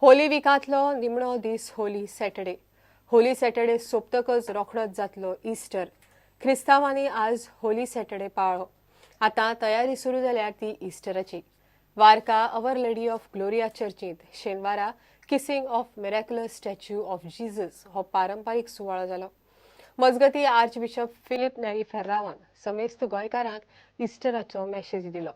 होली विकांतलो निमणो दीस होली सॅटर्डे सोंपतकच रोखडोच जातलो इस्टर. क्रिस्तांवांनी आज होली सॅटर्डे पाळ्ळो. आतां तयारी सुरू जाल्या ती इस्टराची. वार्का अवर लेडी ऑफ ग्लोरिया चर्चींत शेनवारा kissing of miraculous statue of Jesus हो पारंपारीक सुवाळो जालो. मजगतीं आर्च बिशप फिलीप नेरी फेर्रावान समेस्त गोंयकारांक इस्टराचो मॅसेज दिलो.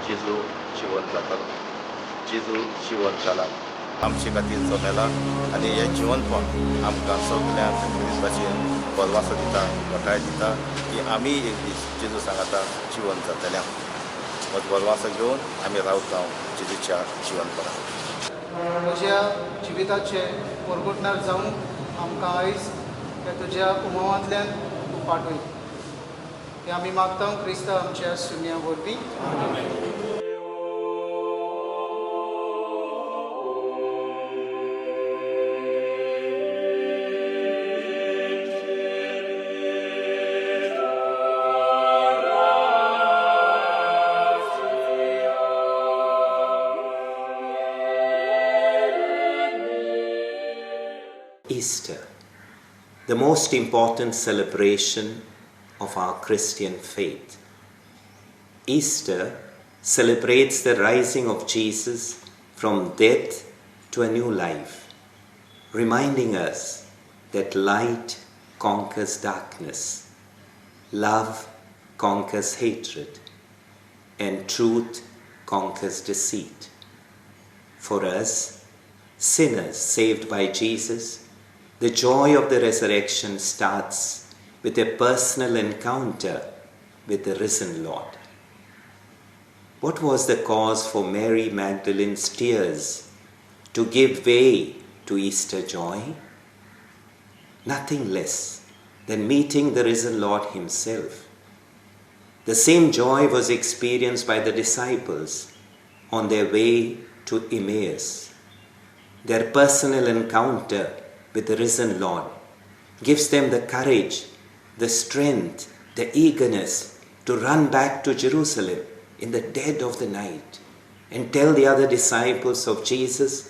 जेजू जिवंत जातालो. जेजू जिवंत जाला, आमचे खातीर जमेला आनी हें जिवंतपण आमकां सगळ्यांक क्रिस्ताचेर बोरवासो दिता, घटाय दिता की आमी एक दीस जेजू सांगाता जिवंत जातल्या. हो बोरवासो घेवन आमी रावता जेजूच्या जिवंतपणान. म्हज्या जिविताचे परगोटणार जावन आमकां आयज हे तुज्या उमावांतल्यान तूं पाठय. हे आमी मागता क्रिस्ता आमच्या सुन्या वरवीं. Easter, the most important celebration of our Christian faith. Easter celebrates the rising of Jesus from death to a new life, reminding us that light conquers darkness, love conquers hatred, and truth conquers deceit. For us, sinners saved by Jesus, the joy of the resurrection starts with a personal encounter with the risen Lord. What was the cause for Mary Magdalene's tears to give way to Easter joy? Nothing less than meeting the risen Lord himself. The same joy was experienced by the disciples on their way to Emmaus. Their personal encounter with the risen Lord gives them the courage, the strength, the eagerness to run back to Jerusalem in the dead of the night and tell the other disciples of Jesus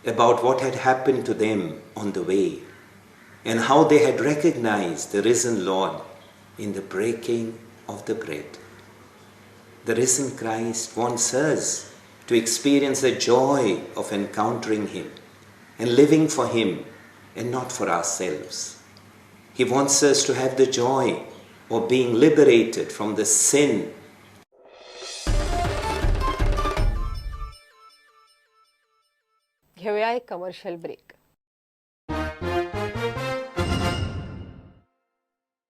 about what had happened to them on the way and how they had recognized the risen Lord in the breaking of the bread. The risen Christ wants us to experience the joy of encountering him and living for him and not for ourselves. He wants us to have the joy of being liberated from the sin. घेऊया एक commercial break.